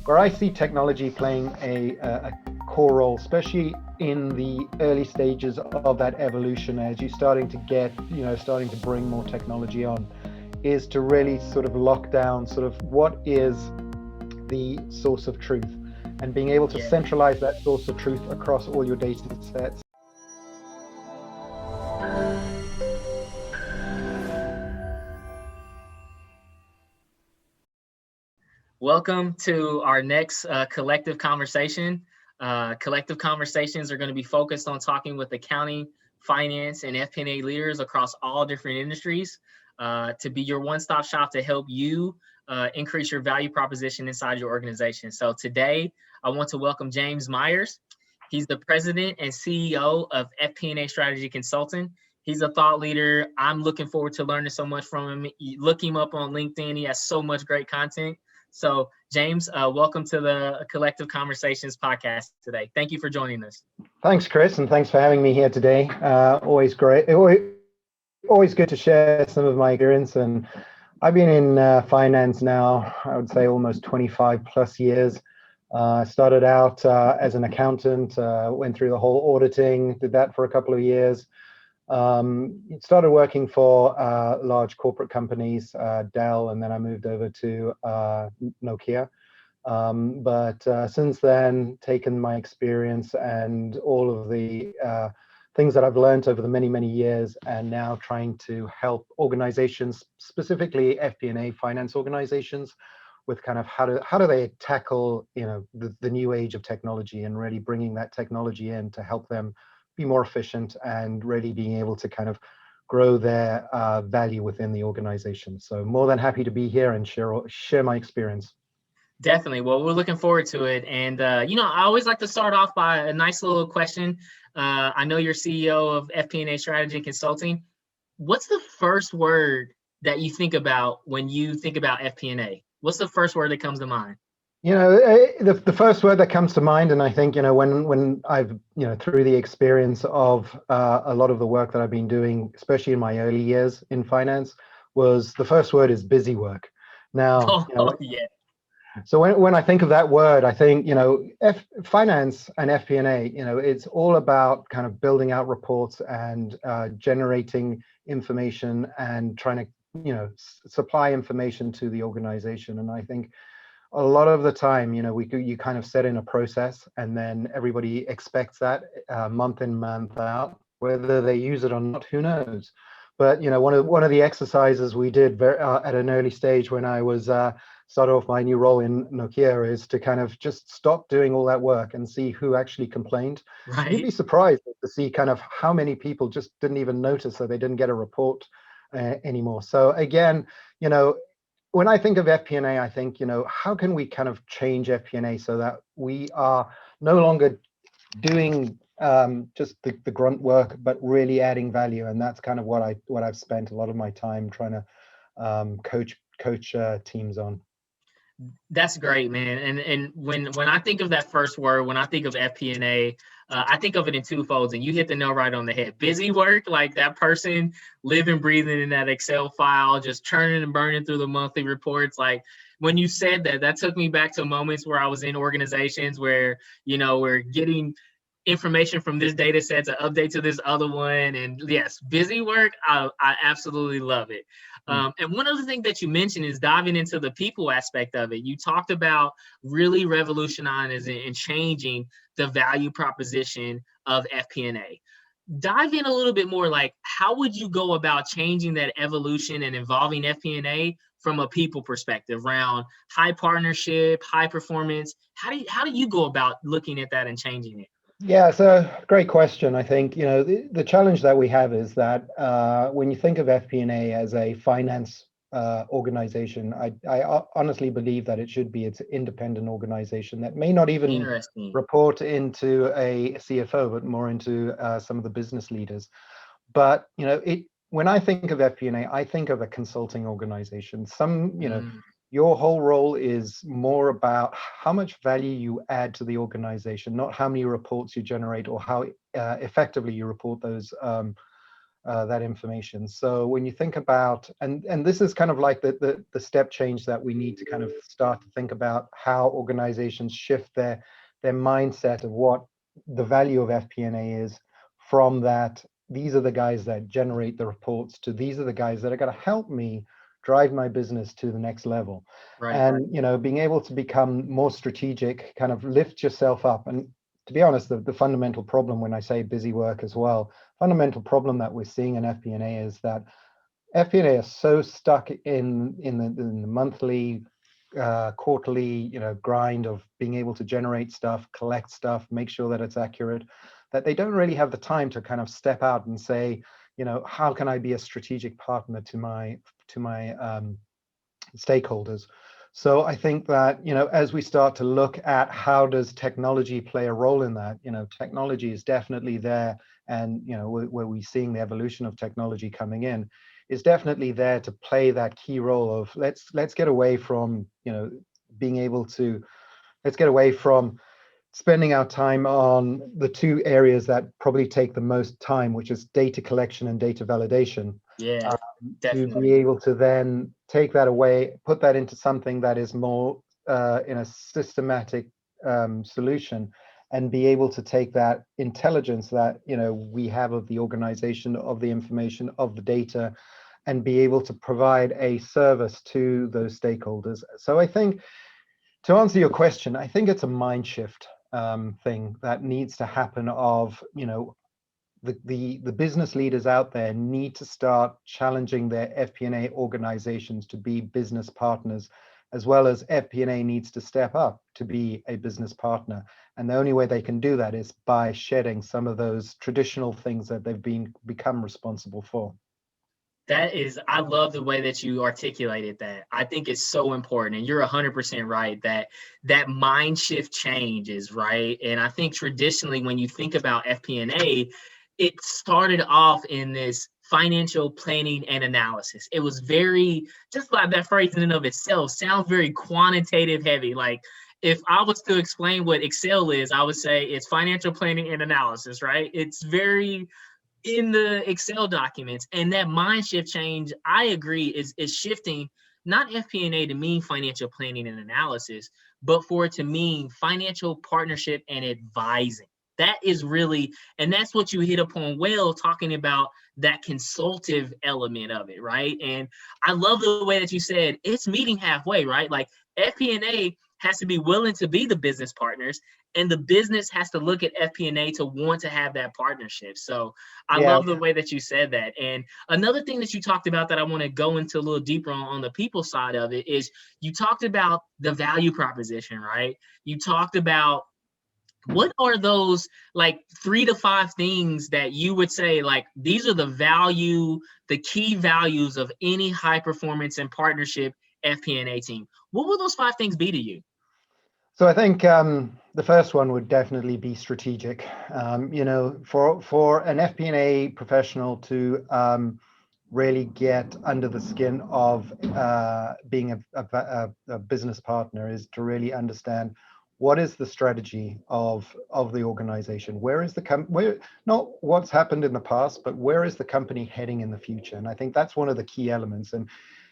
where I see technology playing a core role, especially in the early stages of that evolution, as you're starting to get, starting to bring more technology on, is to really sort of lock down sort of what is the source of truth, and being able to centralize that source of truth across all your data sets. Welcome to our next Collectiv Conversation. Collectiv Conversations are going to be focused on talking with accounting, finance, and FP&A leaders across all different industries to be your one-stop shop to help you increase your value proposition inside your organization. So today, I want to welcome James Meyers. He's the president and CEO of FP&A Strategy Consulting. He's a thought leader. I'm looking forward to learning so much from him. Look him up on LinkedIn. He has so much great content. So, James, welcome to the Collectiv Conversations podcast today. Thank you for joining us. Thanks, Chris, and thanks for having me here today. Always great. Always good to share some of my experience. And I've been in finance now, I would say almost 25 plus years. Started out as an accountant, went through the whole auditing, did that for a couple of years. Started working for large corporate companies, Dell, and then I moved over to Nokia. But since then, taken my experience and all of the things that I've learned over the many years, and now trying to help organizations, specifically FP&A finance organizations, with kind of how do they tackle the new age of technology, and really bringing that technology in to help them be more efficient and really being able to kind of grow their value within the organization. So more than happy to be here and share my experience. Definitely. Well, we're looking forward to it. And, I always like to start off by a nice little question. I know you're CEO of FP&A Strategy Consulting. What's the first word that you think about when you think about FP&A? What's the first word that comes to mind? The first word that comes to mind, and I think, when I've, through the experience of a lot of the work that I've been doing, especially in my early years in finance, was the first word is busy work. Now, yeah. So when I think of that word, I think, finance and FP&A, it's all about kind of building out reports and generating information and trying to, supply information to the organization. And I think a lot of the time, you kind of set in a process, and then everybody expects that month in, month out. Whether they use it or not, who knows? But one of the exercises we did at an early stage when I was started off my new role in Nokia is to kind of just stop doing all that work and see who actually complained. Right. You'd be surprised to see kind of how many people just didn't even notice that they didn't get a report anymore. So again, when I think of FP&A, I think, how can we kind of change FP&A so that we are no longer doing just the grunt work, but really adding value? And that's kind of what I've spent a lot of my time trying to coach teams on. That's great, man. And when I think of that first word, when I think of FP&A, I think of it in two folds, and you hit the nail right on the head. Busy work, like that person living, breathing in that Excel file, just churning and burning through the monthly reports. Like when you said that, that took me back to moments where I was in organizations where, we're getting information from this data set to update to this other one. And yes, busy work, I absolutely love it. And one other thing that you mentioned is diving into the people aspect of it. You talked about really revolutionizing and changing the value proposition of FP&A. Dive in a little bit more, like how would you go about changing that evolution and involving FP&A from a people perspective around high partnership, high performance? How do you go about looking at that and changing it? Yeah, it's a great question. I think, the challenge that we have is that when you think of FP&A as a finance organization, I honestly believe that it should be its independent organization that may not even report into a CFO, but more into some of the business leaders. But, when I think of FP&A, I think of a consulting organization. Your whole role is more about how much value you add to the organization, not how many reports you generate or how effectively you report those that information. So when you think about, and this is kind of like the step change that we need to kind of start to think about how organizations shift their mindset of what the value of FP&A is, from that these are the guys that generate the reports to these are the guys that are going to help me drive my business to the next level. Right. And being able to become more strategic, kind of lift yourself up. And to be honest, the fundamental problem, when I say busy work as well, fundamental problem that we're seeing in FP&A is that FP&A is so stuck in the monthly, quarterly, grind of being able to generate stuff, collect stuff, make sure that it's accurate, that they don't really have the time to kind of step out and say, how can I be a strategic partner to my stakeholders? So I think that, as we start to look at how does technology play a role in that, technology is definitely there. And, where we're seeing the evolution of technology coming in, is definitely there to play that key role of let's get away from, let's get away from spending our time on the two areas that probably take the most time, which is data collection and data validation. Yeah, to be able to then take that away, put that into something that is more in a systematic solution, and be able to take that intelligence that we have of the organization, of the information, of the data, and be able to provide a service to those stakeholders. So I think, to answer your question, I think it's a mind shift thing that needs to happen of, the business leaders out there need to start challenging their FP&A organizations to be business partners, as well as FP&A needs to step up to be a business partner. And the only way they can do that is by shedding some of those traditional things that they've become responsible for. I love the way that you articulated that. I think it's so important. And you're 100% right that mind shift changes, right? And I think traditionally, when you think about FP&A, it started off in this financial planning and analysis. It was very, just like that phrase in and of itself, sounds very quantitative heavy. Like, if I was to explain what Excel is, I would say it's financial planning and analysis, right? It's very in the Excel documents. And that mind shift change, I agree, is shifting not FP&A to mean financial planning and analysis, but for it to mean financial partnership and advising. That is really, and that's what you hit upon well, talking about that consultative element of it, right? And I love the way that you said it's meeting halfway, right? Like, FP&A has to be willing to be the business partners, and the business has to look at FP&A to want to have that partnership. So I love the way that you said that. And another thing that you talked about that I want to go into a little deeper on the people side of it is you talked about the value proposition, right? You talked about what are those like 3 to 5 things that you would say, like, these are the key values of any high performance and partnership FP&A team. What will those 5 things be to you? So I think the first one would definitely be strategic. For an FP&A professional to really get under the skin of being a business partner is to really understand what is the strategy of the organization. Where is the not what's happened in the past, but where is the company heading in the future? And I think that's one of the key elements. And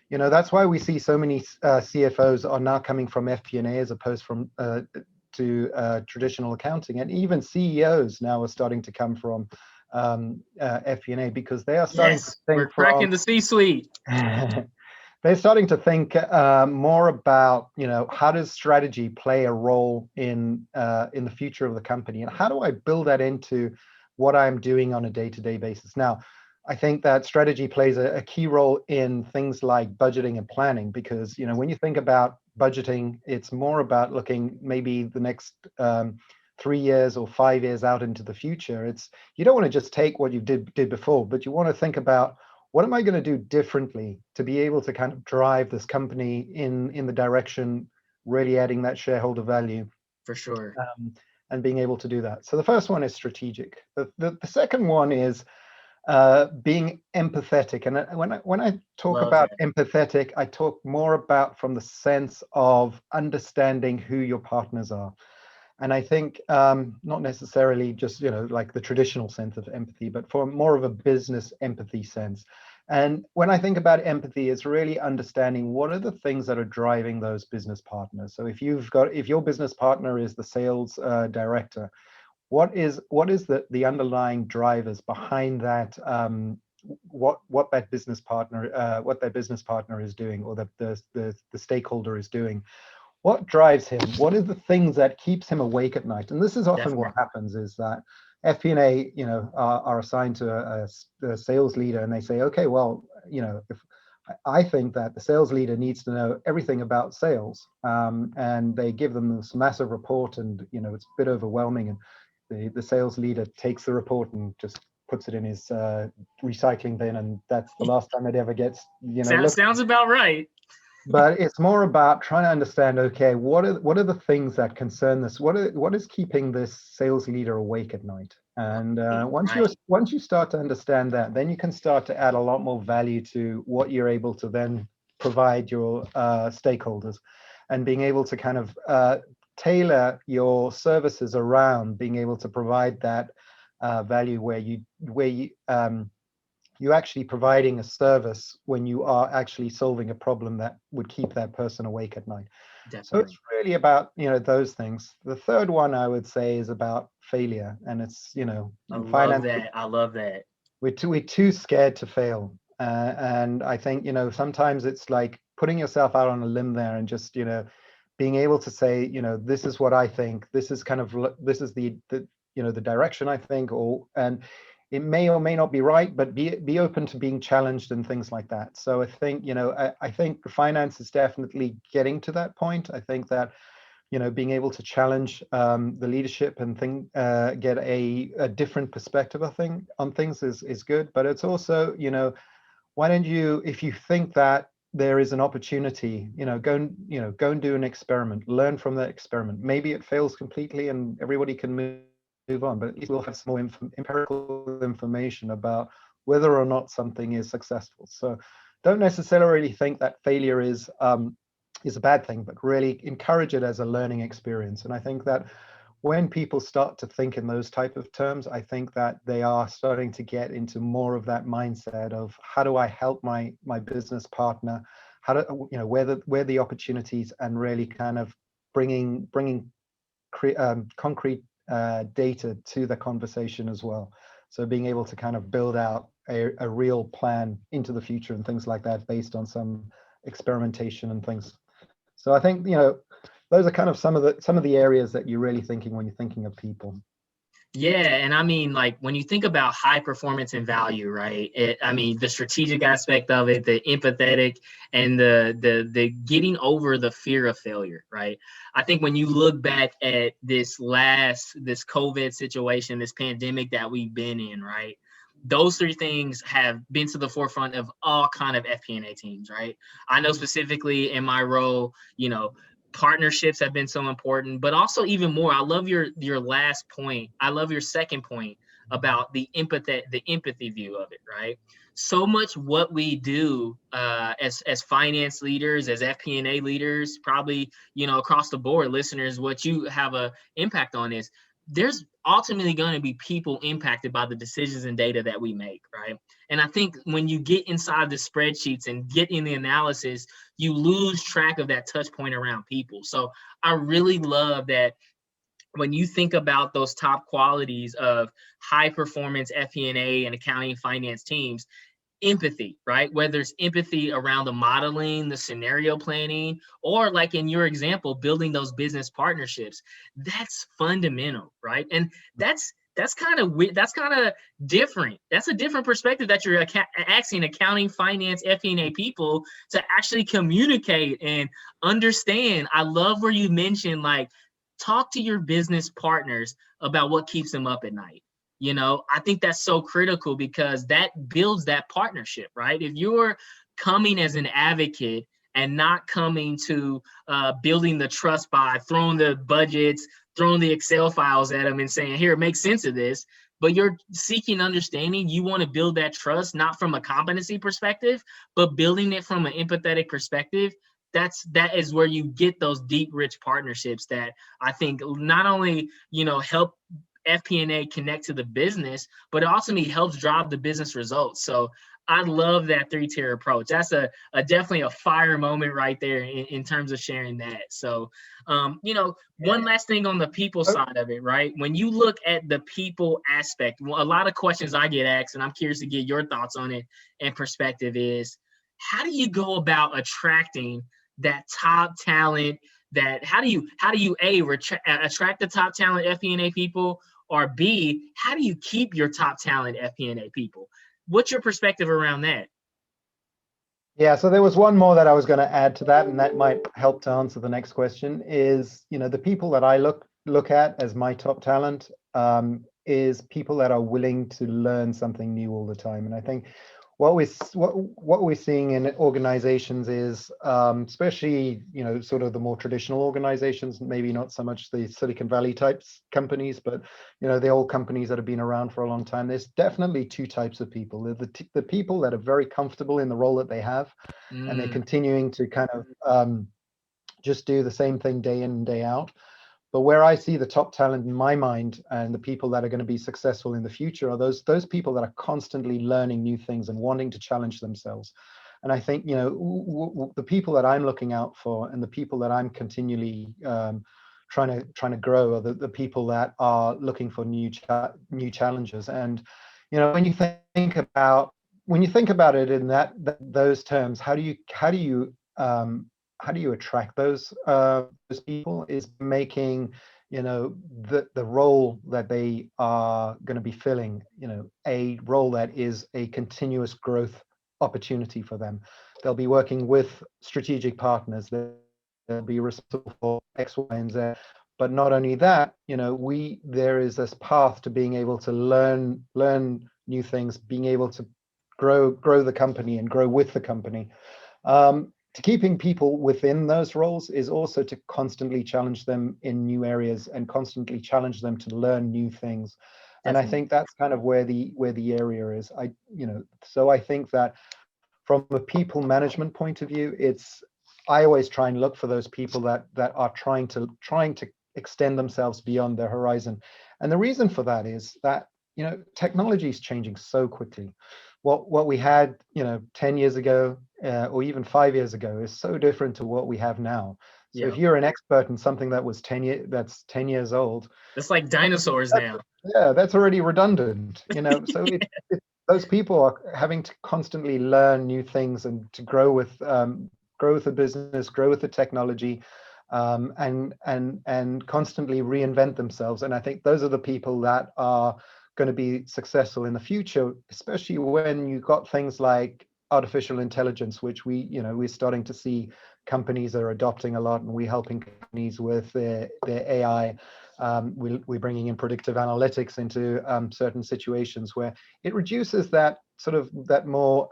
that's why we see so many CFOs are now coming from FP&A as opposed to traditional accounting, and even CEOs now are starting to come from FP&A because they are starting to think we're cracking the C-suite. They're starting to think more about, how does strategy play a role in the future of the company, and how do I build that into what I'm doing on a day-to-day basis? Now, I think that strategy plays a key role in things like budgeting and planning, because, when you think about budgeting, it's more about looking maybe the next 3 years or 5 years out into the future. You don't want to just take what you did before, but you want to think about, what am I going to do differently to be able to kind of drive this company in the direction, really adding that shareholder value? For sure. And being able to do that. So the first one is strategic. The second one is being empathetic. And when I talk about empathetic, I talk more about from the sense of understanding who your partners are. And I think not necessarily just, like the traditional sense of empathy, but for more of a business empathy sense. And when I think about empathy, it's really understanding what are the things that are driving those business partners. So if your business partner is the sales director, what is the underlying drivers behind that, what that business partner what their business partner is doing, or the stakeholder is doing? What drives him? What are the things that keeps him awake at night? And this is often Definitely. what happens, is that FP&A, are assigned to a sales leader, and they say, okay, well, if I think that the sales leader needs to know everything about sales, and they give them this massive report, and it's a bit overwhelming, and the sales leader takes the report and just puts it in his recycling bin, and that's the last time it ever gets looked. Sounds about right. But it's more about trying to understand, okay, what are the things that concern this? What is keeping this sales leader awake at night? And once you start to understand that, then you can start to add a lot more value to what you're able to then provide your stakeholders, and being able to kind of tailor your services around being able to provide that value, where you're actually providing a service when you are actually solving a problem that would keep that person awake at night. Definitely. So it's really about, those things. The third one I would say is about failure. And it's, I love that. We're too scared to fail. And I think, sometimes it's like putting yourself out on a limb there, and just, being able to say, this is what I think, this is the direction I think, and it may or may not be right, but be open to being challenged and things like that. So I think, I think finance is definitely getting to that point. I think that, being able to challenge the leadership and get a different perspective, I think, on things is good. But it's also, why don't you, if you think that there is an opportunity, go and do an experiment, learn from that experiment. Maybe it fails completely and everybody can move on, but at least we'll have some more empirical information about whether or not something is successful. So don't necessarily think that failure is a bad thing, but really encourage it as a learning experience. And I think that when people start to think in those type of terms, I think that they are starting to get into more of that mindset of, how do I help my business partner? How do where the opportunities, and really kind of bringing concrete data to the conversation as well. So being able to kind of build out a real plan into the future and things like that, based on some experimentation and things. So I think, those are kind of some of the areas that you're really thinking when you're thinking of people. Yeah, and I mean, like, when you think about high performance and value, right? The strategic aspect of it, the empathetic, and the getting over the fear of failure, right? I think when you look back at this COVID situation, this pandemic that we've been in, right? Those three things have been to the forefront of all kind of FP&A teams, right? I know specifically in my role, partnerships have been so important, but also even more, I love your last point. I love your second point about the empathy view of it, right? So much what we do as finance leaders, as FP&A leaders, probably, across the board, listeners, what you have a impact on is there's ultimately going to be people impacted by the decisions and data that we make, right? And I think when you get inside the spreadsheets and get in the analysis, you lose track of that touch point around people. So I really love that when you think about those top qualities of high performance FP&A and accounting finance teams, empathy, right? Whether it's empathy around the modeling, the scenario planning, or like in your example, building those business partnerships, that's fundamental, right? And that's kind of different. That's a different perspective that you're asking accounting, finance, FP&A people to actually communicate and understand. I love where you mentioned, like, talk to your business partners about what keeps them up at night. I think that's so critical, because that builds that partnership, right? If you're coming as an advocate and not coming to building the trust by throwing the budgets, throwing the Excel files at them and saying, here, make sense of this, but you're seeking understanding, you want to build that trust, not from a competency perspective, but building it from an empathetic perspective, that is where you get those deep, rich partnerships that I think not only, help FP&A connect to the business, but it ultimately helps drive the business results. So I love that 3-tier approach. That's a definitely a fire moment right there in terms of sharing that. So, one last thing on the people side of it, right? When you look at the people aspect, a lot of questions I get asked, and I'm curious to get your thoughts on it and perspective is, how do you go about attracting that top talent? How do you attract the top talent FP&A people, or B, how do you keep your top talent FP&A people? What's your perspective around that? Yeah, so there was one more that I was going to add to that, and that might help to answer the next question. Is, the people that I look at as my top talent is people that are willing to learn something new all the time. And I think what we're seeing in organizations is, especially, sort of the more traditional organizations, maybe not so much the Silicon Valley types companies, but, the old companies that have been around for a long time. There's definitely two types of people. The people that are very comfortable in the role that they have, and they're continuing to kind of just do the same thing day in and day out. But where I see the top talent in my mind, and the people that are going to be successful in the future, are those people that are constantly learning new things and wanting to challenge themselves. And I think, the people that I'm looking out for, and the people that I'm continually trying to grow, are the people that are looking for new challenges. And when you think about it in those terms, how do you attract those people, is making the role that they are going to be filling a role that is a continuous growth opportunity for them. They'll be working with strategic partners, they'll be responsible for X, Y, and Z. But not only that, there is this path to being able to learn new things, being able to grow the company and grow with the company. To keeping people within those roles is also to constantly challenge them in new areas and constantly challenge them to learn new things. And I think that's kind of where the area is. So I think that from a people management point of view, I always try and look for those people that are trying to extend themselves beyond their horizon. And the reason for that is that technology is changing so quickly. What we had 10 years ago or even 5 years ago is so different to what we have now. So if you're an expert in something that was 10 years old, it's like dinosaurs now. Yeah, that's already redundant. So those people are having to constantly learn new things and to grow with the business, grow with the technology, and constantly reinvent themselves. And I think those are the people that are going to be successful in the future, especially when you've got things like artificial intelligence, which we're starting to see companies are adopting a lot, and we're helping companies with their AI. We're bringing in predictive analytics into certain situations where it reduces that sort of that more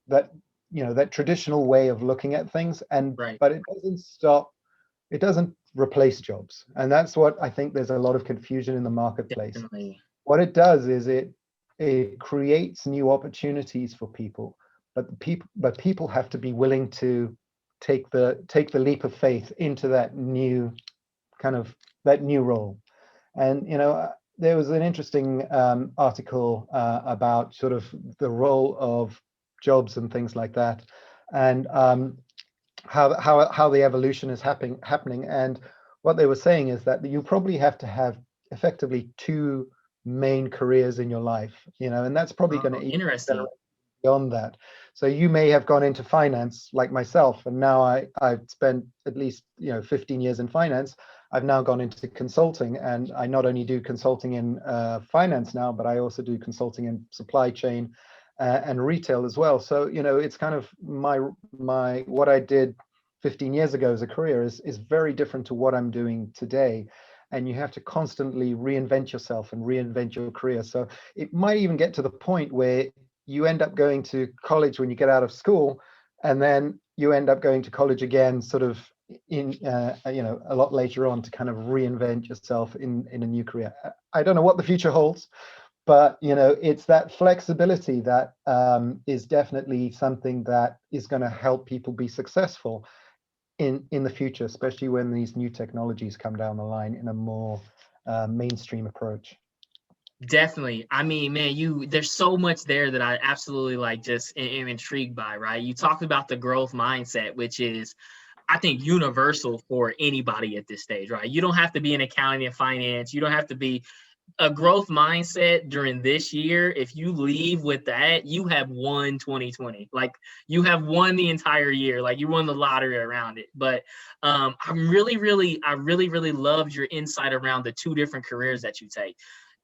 that traditional way of looking at things, but it doesn't replace jobs. And that's what I think there's a lot of confusion in the marketplace. Definitely. What it does is it creates new opportunities for people, but people have to be willing to take the leap of faith into that new role. And there was an interesting article about sort of the role of jobs and things like that, and how the evolution is happening. And what they were saying is that you probably have to have effectively two main careers in your life, and that's probably going to interesting beyond that. So you may have gone into finance like myself, and now I've spent at least 15 years in finance. I've now gone into consulting, and I not only do consulting in finance now, but I also do consulting in supply chain and retail as well. So it's kind of my what I did 15 years ago as a career is very different to what I'm doing today. And you have to constantly reinvent yourself and reinvent your career. So it might even get to the point where you end up going to college when you get out of school, and then you end up going to college again, sort of in a lot later on, to kind of reinvent yourself in a new career. I don't know what the future holds, but it's that flexibility that is definitely something that is going to help people be successful. in the future, especially when these new technologies come down the line in a more mainstream approach? Definitely. I mean, man, there's so much there that I absolutely just am intrigued by, right? You talked about the growth mindset, which is, I think, universal for anybody at this stage, right? You don't have to be in accounting and finance. You don't have to be a growth mindset during this year. If you leave with that, you have won 2020. Like, you have won the entire year. Like, you won the lottery around it. But I really loved your insight around the two different careers that you take.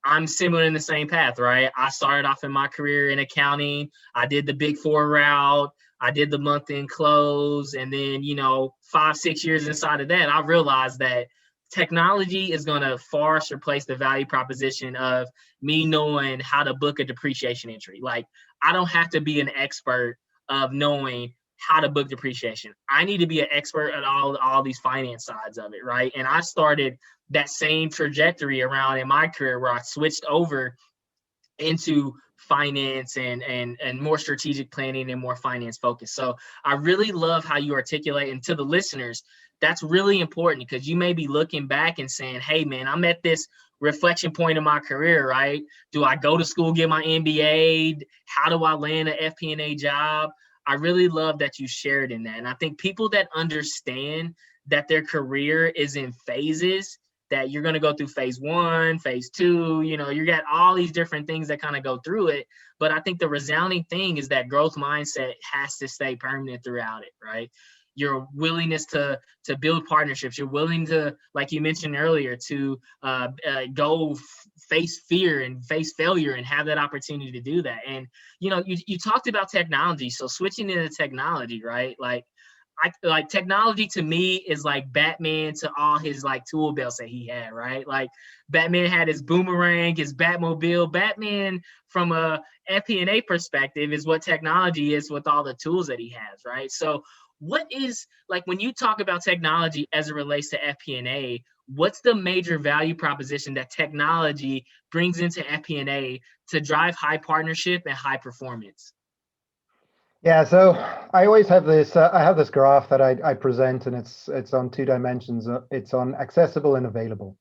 I'm similar in the same path, right? I started off in my career in accounting. I did the Big Four route. I did the month-end close. And then, 5-6 years inside of that, I realized that technology is going to far surpass the value proposition of me knowing how to book a depreciation entry. Like, I don't have to be an expert of knowing how to book depreciation. I need to be an expert at all these finance sides of it, right? And I started that same trajectory around in my career where I switched over into finance and more strategic planning and more finance focused. So I really love how you articulate, and to the listeners, that's really important, because you may be looking back and saying, hey man, I'm at this reflection point in my career, right? Do I go to school, get my MBA? How do I land an FP&A job? I really love that you shared in that. And I think people that understand that their career is in phases, that you're going to go through phase 1, phase 2, you got all these different things that kind of go through it. But I think the resounding thing is that growth mindset has to stay permanent throughout it, right? Your willingness to build partnerships, you're willing to, like you mentioned earlier, to go face fear and face failure and have that opportunity to do that. And, you talked about technology. So switching into technology, right? Like technology to me is like Batman to all his tool belts that he had, right? Like, Batman had his boomerang, his Batmobile. Batman, from a FP&A perspective, is what technology is with all the tools that he has, right? So what is, like, when you talk about technology as it relates to FP&A, what's the major value proposition that technology brings into FP&A to drive high partnership and high performance? Yeah, so I always have this. I have this graph that I present, and it's on 2 dimensions. It's on accessible and available.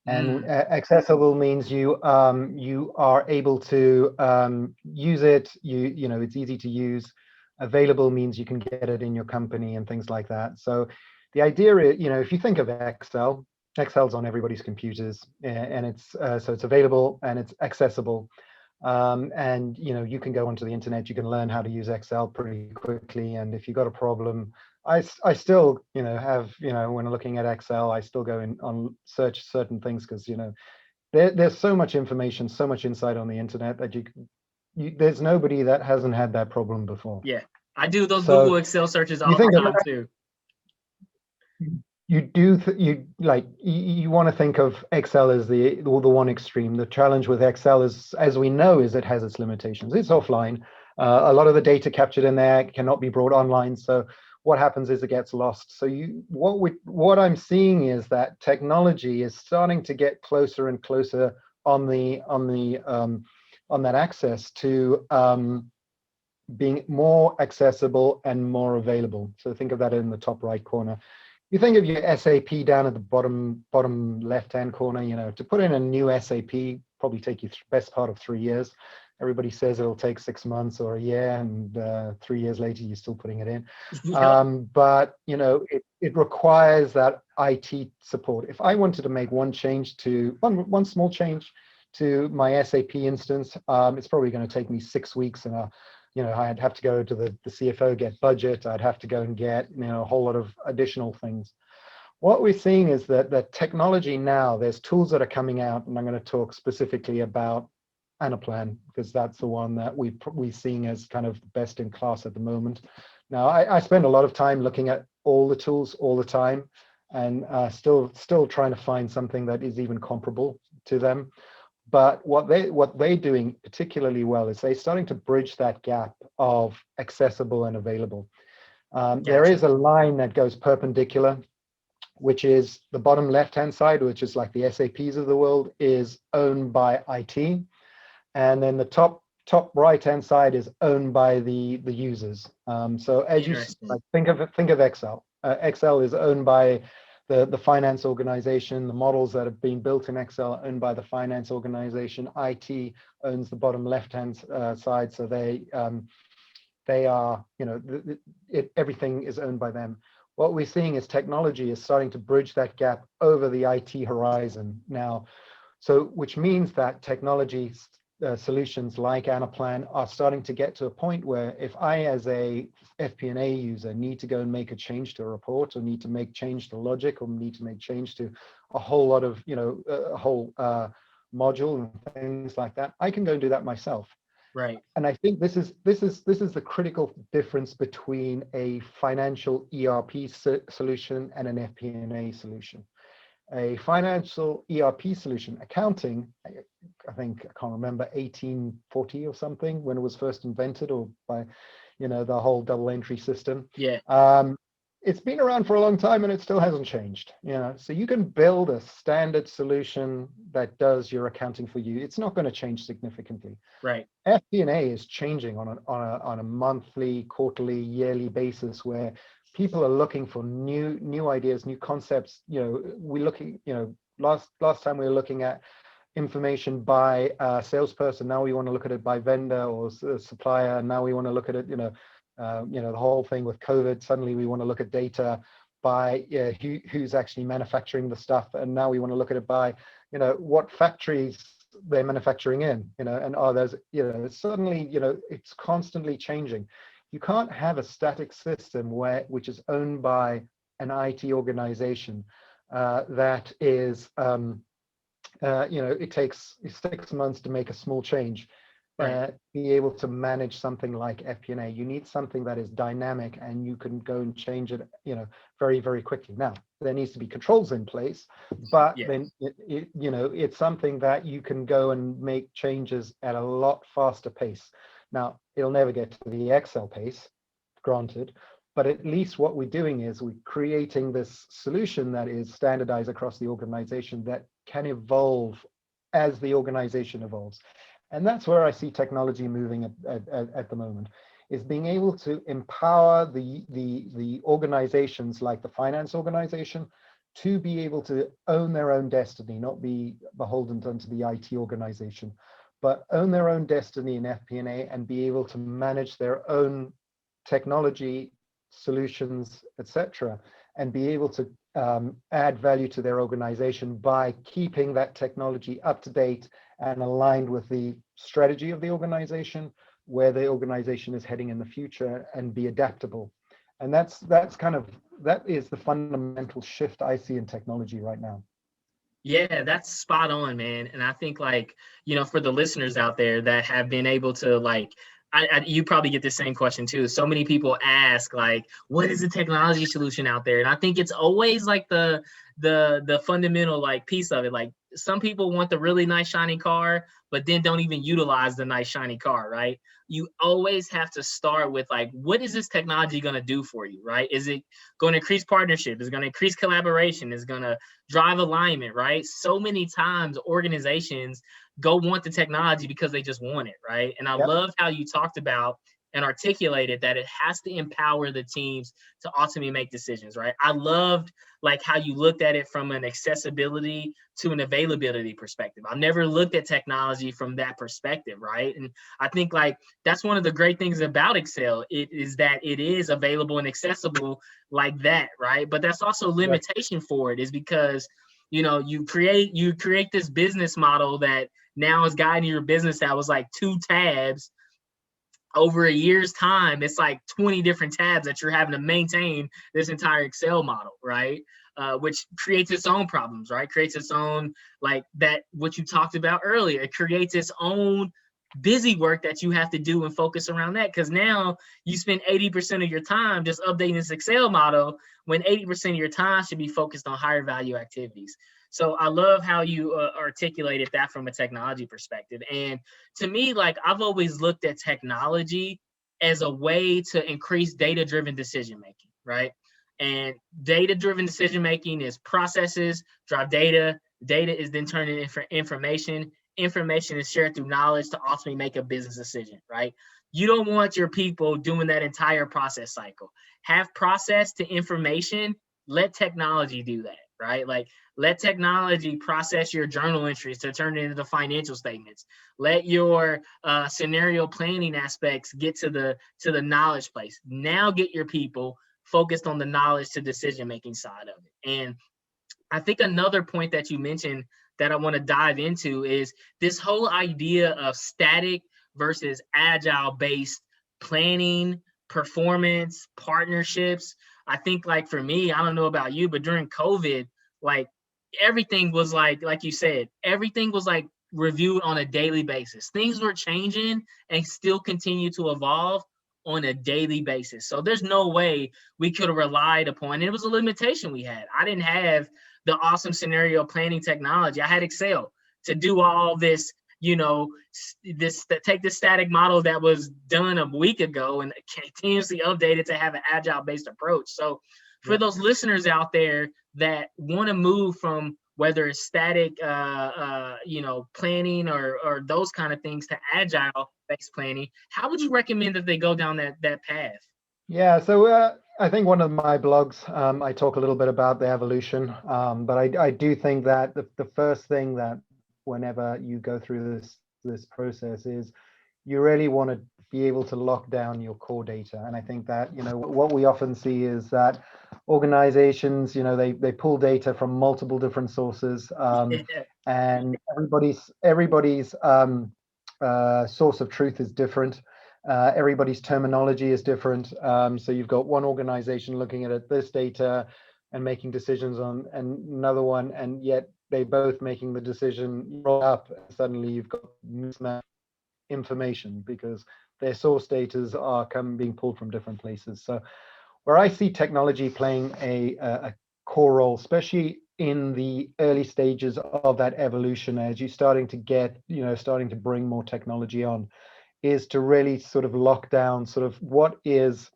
And accessible means you are able to use it. It's easy to use. Available means you can get it in your company and things like that. So the idea is, if you think of Excel's on everybody's computers, and it's so it's available and it's accessible. And you can go onto the internet, you can learn how to use Excel pretty quickly. And if you've got a problem, I still have, when looking at Excel, I still go in on search certain things, because there's so much information, so much insight on the internet that there's nobody that hasn't had that problem before. Yeah, I do those Google Excel searches all the time too. You want to think of Excel as the one extreme. The challenge with Excel is, as we know, is it has its limitations. It's offline. A lot of the data captured in there cannot be brought online. So what happens is it gets lost. So what I'm seeing is that technology is starting to get closer and closer on that access to being more accessible and more available. So think of that in the top right corner. You think of your SAP down at the bottom left-hand corner. To put in a new SAP probably take you best part of 3 years. Everybody says it'll take 6 months or a year, and 3 years later you're still putting it in. But it requires that IT support. If I wanted to make one small change to my SAP instance, it's probably going to take me 6 weeks, and I'd have to go to the CFO, get budget. I'd have to go and get a whole lot of additional things. What we're seeing is that the technology now, there's tools that are coming out, and I'm going to talk specifically about Anaplan, because that's the one that we're seeing as kind of best in class at the moment. Now, I spend a lot of time looking at all the tools all the time, and still trying to find something that is even comparable to them. But what they're doing particularly well is they're starting to bridge that gap of accessible and available. There is a line that goes perpendicular, which is the bottom left-hand side, which is like the SAPs of the world, is owned by IT. And then the top right-hand side is owned by the users. So as you think of Excel, Excel is owned by the finance organization. The models that have been built in Excel are owned by the finance organization. IT owns the bottom left-hand side, so they are, everything is owned by them. What we're seeing is technology is starting to bridge that gap over the IT horizon now. So, which means that technology solutions like Anaplan are starting to get to a point where if I, as a FP&A user, need to go and make a change to a report, or need to make change to logic, or need to make change to a whole lot of, a whole module and things like that, I can go and do that myself. Right. And I think this is the critical difference between a financial ERP solution and an FP&A solution. A financial ERP solution, accounting, I think, I can't remember, 1840 or something, when it was first invented, or by, the whole double entry system. Yeah. It's been around for a long time and it still hasn't changed. So you can build a standard solution that does your accounting for you. It's not going to change significantly. Right. FP&A is changing on a monthly, quarterly, yearly basis, where people are looking for new ideas, new concepts. We're looking, last time we were looking at information by salesperson. Now we want to look at it by vendor or supplier. Now we want to look at it, the whole thing with COVID. Suddenly we want to look at data by who's actually manufacturing the stuff. And now we want to look at it by, what factories they're manufacturing in, and are those, suddenly, it's constantly changing. You can't have a static system which is owned by an IT organization that is, it takes 6 months to make a small change. Right. Be able to manage something like FP&A. You need something that is dynamic and you can go and change it, very, very quickly. Now, there needs to be controls in place, but Yes. then, it's something that you can go and make changes at a lot faster pace. Now, it'll never get to the Excel pace, granted, but at least what we're doing is we're creating this solution that is standardized across the organization, that can evolve as the organization evolves. And that's where I see technology moving at the moment, is being able to empower the organizations like the finance organization to be able to own their own destiny, not be beholden to the IT organization, but own their own destiny in FP&A and be able to manage their own technology solutions, etc., and be able to add value to their organization by keeping that technology up to date and aligned with the strategy of the organization, where the organization is heading in the future, and be adaptable. And that is the fundamental shift I see in technology right now. Yeah, that's spot on, man. And I think, for the listeners out there that have been able to, you probably get the same question too. So many people ask, what is the technology solution out there? And I think it's always the fundamental piece of it. Some people want the really nice shiny car, but then don't even utilize the nice shiny car, right? You always have to start with what is this technology going to do for you, right? Is it going to increase partnership? Is it going to increase collaboration? Is it going to drive alignment, right? So many times organizations go want the technology because they just want it, right? And I loved how you talked about and articulated that it has to empower the teams to ultimately make decisions, right? I loved how you looked at it from an accessibility to an availability perspective. I never looked at technology from that perspective, right? And I think that's one of the great things about Excel. It is that it is available and accessible like that, right? But that's also a limitation for it, is because you create this business model that now is guiding your business that was 2 tabs. Over a year's time, it's 20 different tabs that you're having to maintain this entire Excel model, right? Which creates its own problems, right? Creates its own, that, what you talked about earlier. It creates its own busy work that you have to do and focus around that, because now you spend 80% of your time just updating this Excel model, when 80% of your time should be focused on higher value activities. So I love how you articulated that from a technology perspective. And to me, I've always looked at technology as a way to increase data-driven decision-making, right? And data-driven decision-making is processes drive data. Data is then turned into information. Information is shared through knowledge to ultimately make a business decision, right? You don't want your people doing that entire process cycle. Have process to information. Let technology do that, right? Like, let technology process your journal entries to turn it into financial statements. Let your scenario planning aspects get to the knowledge place. Now get your people focused on the knowledge to decision making side of it. And I think another point that you mentioned that I want to dive into is this whole idea of static versus agile based planning, performance, partnerships. I think, like, for me, I don't know about you, but during COVID, like, everything was like you said, everything was like reviewed on a daily basis. Things were changing and still continue to evolve on a daily basis. So there's no way we could have relied upon, it was a limitation we had. I didn't have the awesome scenario planning technology. I had Excel to do all this, take this static model that was done a week ago and continuously update it to have an agile based approach. So for those listeners out there that want to move from whether it's static, planning or those kind of things to agile based planning, how would you recommend that they go down that path? Yeah, so I think one of my blogs, I talk a little bit about the evolution, but I do think that the first thing that whenever you go through this process is you really want to be able to lock down your core data. And I think that, what we often see is that organizations, they pull data from multiple different sources, and everybody's source of truth is different. Everybody's terminology is different. So you've got one organization looking at this data and making decisions on another one, and yet they both making the decision roll up. And suddenly you've got mismatched information because their source data are being pulled from different places. So where I see technology playing a core role, especially in the early stages of that evolution, as you're starting to bring more technology on, is to really sort of lock down sort of what is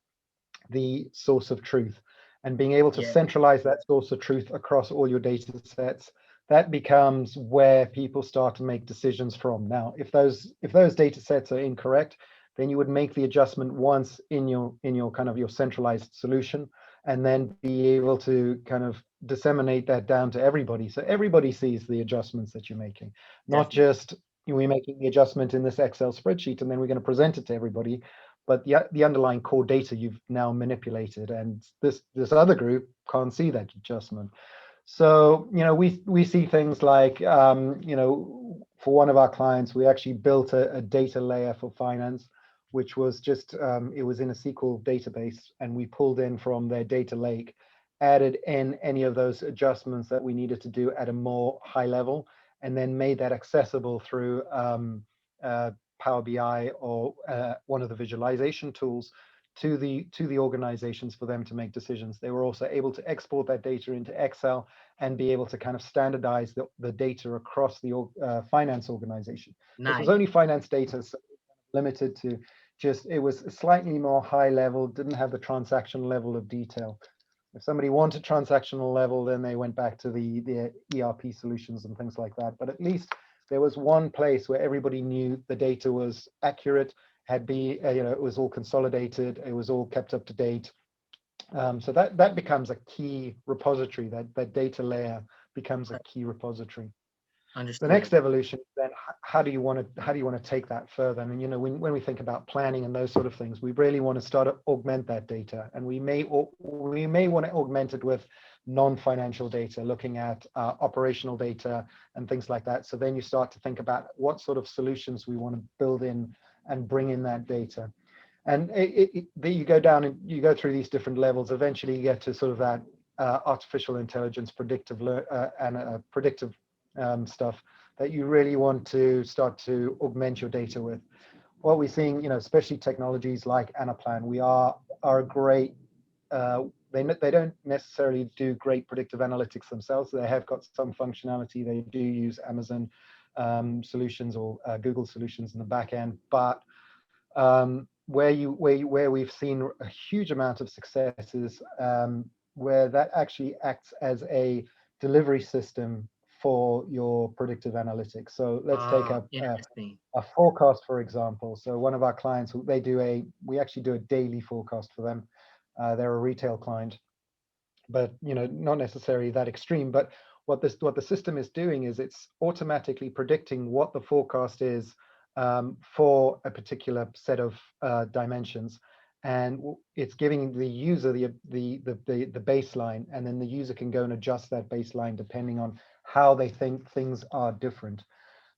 the source of truth, and being able to centralize that source of truth across all your data sets. That becomes where people start to make decisions from. Now, if those data sets are incorrect, then you would make the adjustment once in your kind of your centralized solution, and then be able to kind of disseminate that down to everybody, so everybody sees the adjustments that you're making. Not just we're making the adjustment in this Excel spreadsheet and then we're going to present it to everybody, but the underlying core data you've now manipulated, and this other group can't see that adjustment. So we see things like for one of our clients, we actually built a data layer for finance, which was just it was in a SQL database, and we pulled in from their data lake, added in any of those adjustments that we needed to do at a more high level, and then made that accessible through Power BI or one of the visualization tools to the organizations for them to make decisions. They were also able to export that data into Excel and be able to kind of standardize the data across the finance organization. Nice. This was only finance data, so limited to it was slightly more high level, didn't have the transaction level of detail. If somebody wanted transactional level, then they went back to the ERP solutions and things like that. But at least there was one place where everybody knew the data was accurate, it was all consolidated, it was all kept up to date. So that becomes a key repository. That data layer becomes a key repository. Understood. The next evolution, then, how do you want to take that further? I mean, when we think about planning and those sort of things, we really want to start to augment that data, and we may want to augment it with non-financial data, looking at operational data and things like that. So then you start to think about what sort of solutions we want to build in and bring in that data. And you go down and you go through these different levels. Eventually, you get to sort of that artificial intelligence, predictive stuff that you really want to start to augment your data with. What we're seeing, especially technologies like Anaplan, are great. They don't necessarily do great predictive analytics themselves. They have got some functionality. They do use Amazon solutions or Google solutions in the back end, but where we've seen a huge amount of success is where that actually acts as a delivery system for your predictive analytics. So let's take interesting. a forecast, for example. So one of our clients, we actually do a daily forecast for them. They're a retail client, but not necessarily that extreme. But what the system is doing is it's automatically predicting what the forecast is for a particular set of dimensions, and it's giving the user the baseline, and then the user can go and adjust that baseline depending on how they think things are different.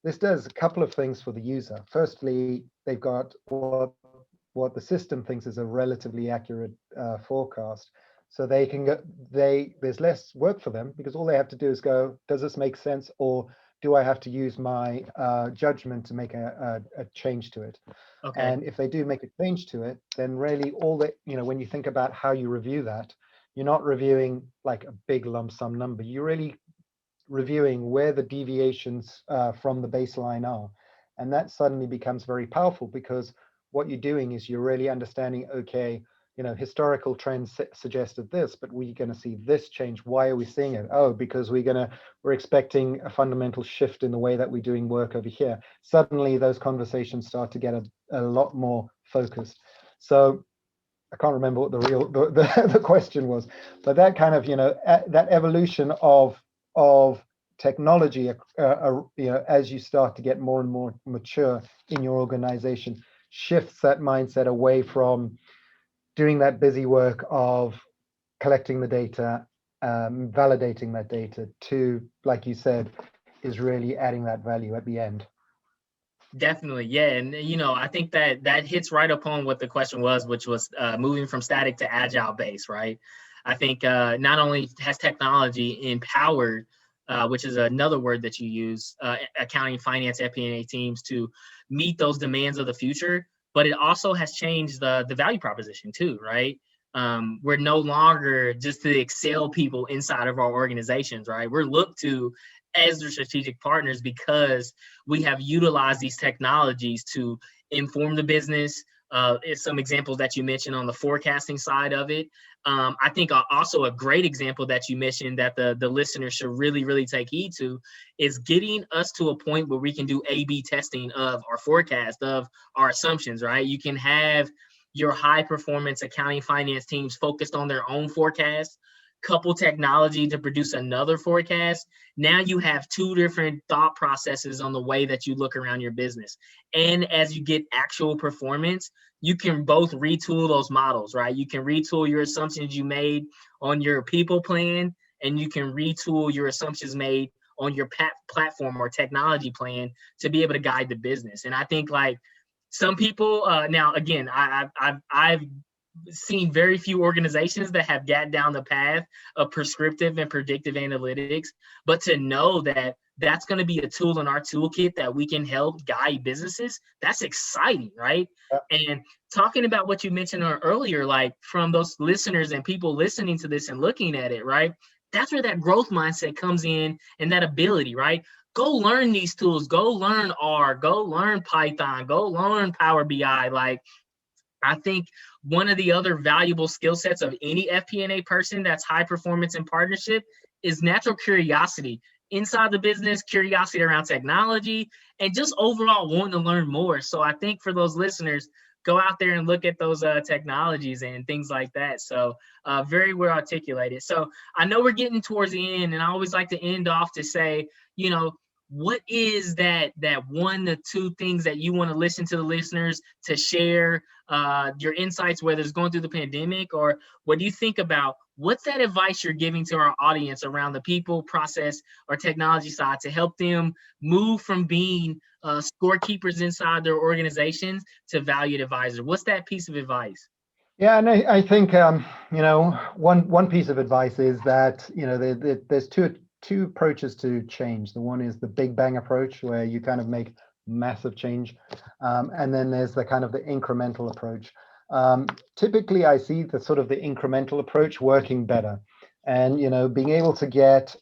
This does a couple of things for the user. Firstly, they've got what the system thinks is a relatively accurate forecast. So they can there's less work for them, because all they have to do is go, does this make sense, or do I have to use my judgment to make a change to it? Okay. And if they do make a change to it, then really all that, when you think about how you review that, you're not reviewing like a big lump sum number. You're really reviewing where the deviations from the baseline are. And that suddenly becomes very powerful, because what you're doing is you're really understanding, okay, historical trends suggested this, but we're going to see this change. Why are we seeing it? Oh, because we're expecting a fundamental shift in the way that we're doing work over here. Suddenly those conversations start to get a lot more focused. So I can't remember what the question was, but that kind of, that evolution of technology, as you start to get more and more mature in your organization, shifts that mindset away from doing that busy work of collecting the data, validating that data, to, like you said, is really adding that value at the end. Definitely, yeah, and I think that hits right upon what the question was, which was moving from static to agile base, right? I think not only has technology empowered, which is another word that you use, accounting, finance, FP&A teams to meet those demands of the future, but it also has changed the value proposition too, right? We're no longer just the Excel people inside of our organizations, right? We're looked to as their strategic partners because we have utilized these technologies to inform the business. Some examples that you mentioned on the forecasting side of it. I think also a great example that you mentioned that the listeners should really, really take heed to is getting us to a point where we can do A/B testing of our forecast, of our assumptions, right? You can have your high performance accounting finance teams focused on their own forecast, couple technology to produce another forecast. Now you have two different thought processes on the way that you look around your business. And as you get actual performance, you can both retool those models, right? You can retool your assumptions you made on your people plan, and you can retool your assumptions made on your platform or technology plan to be able to guide the business. And I think like some people, now again, I've seen very few organizations that have gotten down the path of prescriptive and predictive analytics, but to know that that's going to be a tool in our toolkit that we can help guide businesses, that's exciting, right? Yeah. And talking about what you mentioned earlier, like from those listeners and people listening to this and looking at it, right? That's where that growth mindset comes in, and that ability, right? Go learn these tools, go learn R, go learn Python, go learn Power BI. Like, I think one of the other valuable skill sets of any FP&A person that's high performance in partnership is natural curiosity inside the business, curiosity around technology, and just overall wanting to learn more. So I think for those listeners, go out there and look at those technologies and things like that. So very well articulated. So I know we're getting towards the end, and I always like to end off to say, what is that 1 to 2 things that you want to listen to the listeners to share your insights, whether it's going through the pandemic, or what do you think about what's that advice you're giving to our audience around the people, process, or technology side to help them move from being scorekeepers inside their organizations to valued advisors? What's that piece of advice? Yeah, and I think one piece of advice is that there's two approaches to change. The one is the big bang approach, where you kind of make massive change, and then there's the kind of the incremental approach. Typically, I see the sort of the incremental approach working better, and being able to get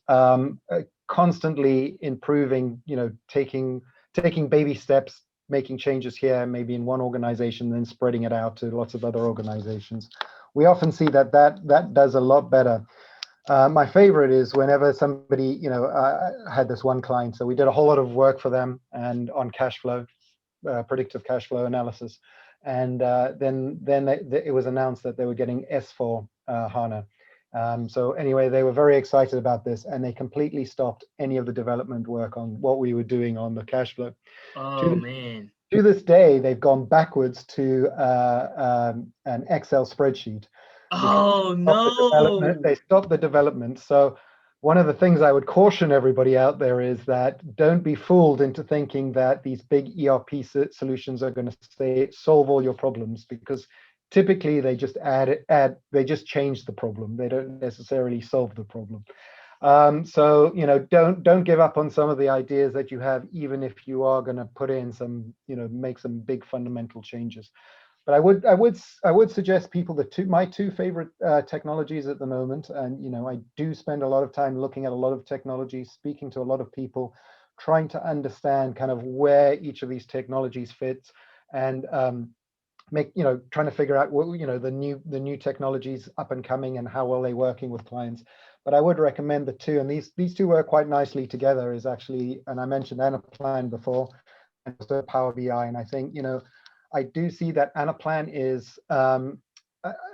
constantly improving, taking baby steps, making changes here, maybe in one organization, then spreading it out to lots of other organizations. We often see that does a lot better. My favorite is whenever somebody, I had this one client, so we did a whole lot of work for them and on cash flow, predictive cash flow analysis, and then it was announced that they were getting S4 HANA. So anyway, they were very excited about this, and they completely stopped any of the development work on what we were doing on the cash flow. Oh To, man. to this day, they've gone backwards to an Excel spreadsheet because Oh no. they stopped the development. So one of the things I would caution everybody out there is that don't be fooled into thinking that these big ERP solutions are going to solve all your problems, because typically they just they just change the problem. They don't necessarily solve the problem. So don't give up on some of the ideas that you have, even if you are going to put in some, make some big fundamental changes. But I would suggest people my two favorite technologies at the moment, and I do spend a lot of time looking at a lot of technologies, speaking to a lot of people, trying to understand kind of where each of these technologies fits, and trying to figure out what the new technologies up and coming and how well they're working with clients. But I would recommend the two, and these two work quite nicely together. Is actually, and I mentioned Anaplan before, and also Power BI, and I think I do see that Anaplan is. I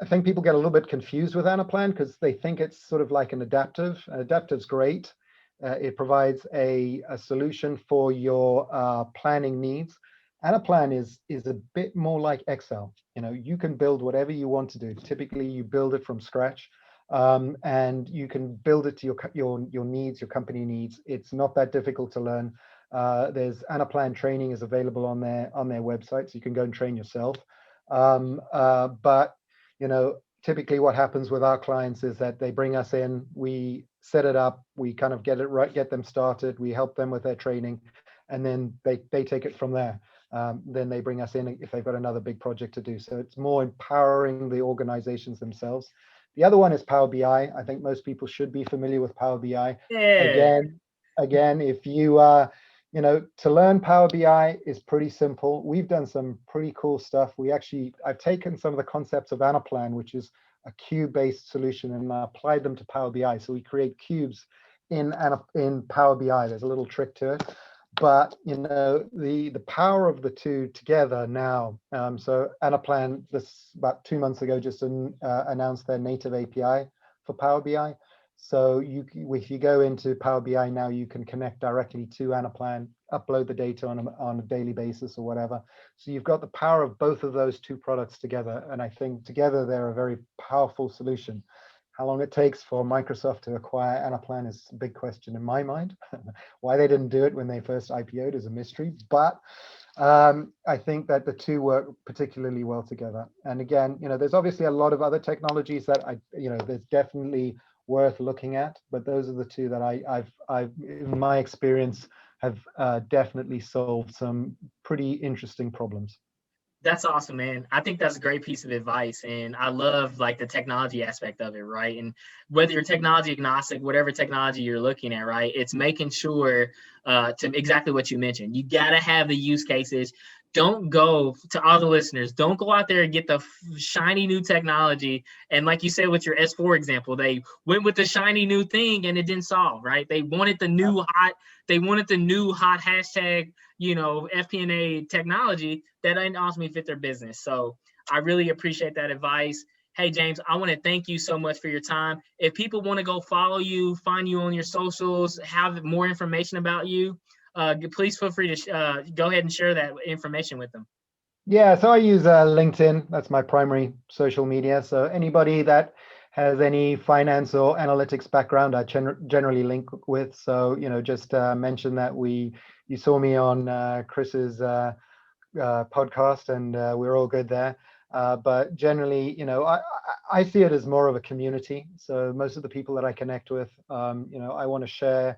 think people get a little bit confused with Anaplan because they think it's sort of like an adaptive. Adaptive's great. It provides a solution for your planning needs. Anaplan is a bit more like Excel. You can build whatever you want to do. Typically, you build it from scratch, and you can build it to your needs, your company needs. It's not that difficult to learn. There's Anaplan training is available on their website, so you can go and train yourself. But typically what happens with our clients is that they bring us in, we set it up, we kind of get it right, get them started, we help them with their training, and then they take it from there. Then they bring us in if they've got another big project to do. So it's more empowering the organizations themselves. The other one is Power BI. I think most people should be familiar with Power BI. Yeah. Again, if you to learn Power BI is pretty simple. We've done some pretty cool stuff. I've taken some of the concepts of Anaplan, which is a cube-based solution, and applied them to Power BI. So we create cubes in Power BI. There's a little trick to it. But the power of the two together now. So Anaplan, this about 2 months ago, just announced their native API for Power BI. So if you go into Power BI now, you can connect directly to Anaplan, upload the data on a daily basis or whatever. So you've got the power of both of those two products together, and I think together they're a very powerful solution. How long it takes for Microsoft to acquire Anaplan is a big question in my mind. Why they didn't do it when they first IPO'd is a mystery, but I think that the two work particularly well together. And again, there's obviously a lot of other technologies that there's definitely worth looking at, but those are the two that I've in my experience have definitely solved some pretty interesting problems. That's awesome, man. I think that's a great piece of advice. And I love like the technology aspect of it, right? And whether you're technology agnostic, whatever technology you're looking at, right? It's making sure to exactly what you mentioned. You got to have the use cases. Don't go to all the listeners, don't go out there and get the shiny new technology. And like you said with your S4 example, they went with the shiny new thing and it didn't solve, right? They wanted the new hot hashtag, FP&A technology that didn't ultimately fit their business. So I really appreciate that advice. Hey, James, I want to thank you so much for your time. If people want to go follow you, find you on your socials, have more information about you, please feel free to go ahead and share that information with them. Yeah, so I use LinkedIn. That's my primary social media. So anybody that has any finance or analytics background, I generally link with. So just mention that you saw me on Chris's podcast, and we're all good there. But generally, I see it as more of a community. So most of the people that I connect with, I want to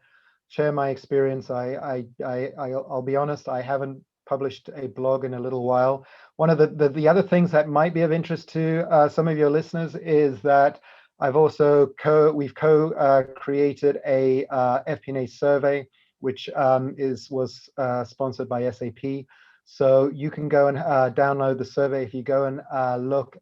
share my experience. I'll be honest, I haven't published a blog in a little while. One of the other things that might be of interest to some of your listeners is that I've also we've created a FP&A survey, which was sponsored by SAP. So you can go and download the survey if you go and look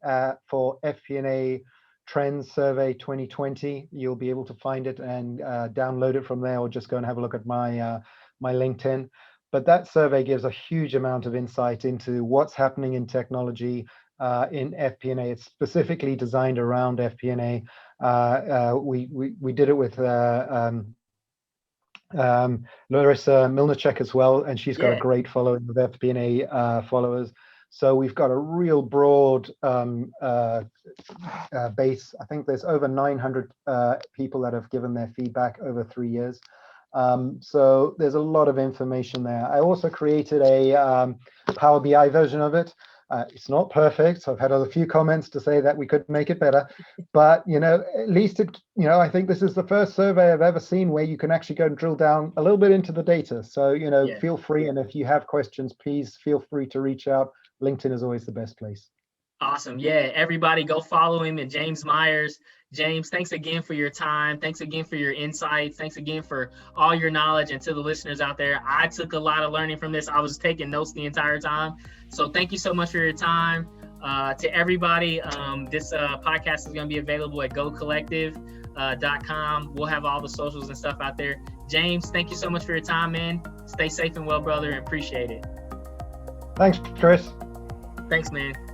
for FP&A Trends Survey 2020. You'll be able to find it and download it from there, or just go and have a look at my my LinkedIn. But that survey gives a huge amount of insight into what's happening in technology in FP&A. It's specifically designed around FP&A. We did it with Larissa Milnicek as well, and she's got a great following of FP&A followers. So we've got a real broad base. I think there's over 900 people that have given their feedback over 3 years. So there's a lot of information there. I also created a Power BI version of it. It's not perfect. I've had a few comments to say that we could make it better, but at least I think this is the first survey I've ever seen where you can actually go and drill down a little bit into the data. So feel free, and if you have questions, please feel free to reach out. LinkedIn is always the best place. Awesome. Yeah, everybody go follow him, and James Meyers. James, thanks again for your time. Thanks again for your insights. Thanks again for all your knowledge. And to the listeners out there, I took a lot of learning from this. I was taking notes the entire time. So thank you so much for your time. To everybody, this podcast is going to be available at gocollectiv.com. We'll have all the socials and stuff out there. James, thank you so much for your time, man. Stay safe and well, brother, and appreciate it. Thanks, Chris. Thanks, man.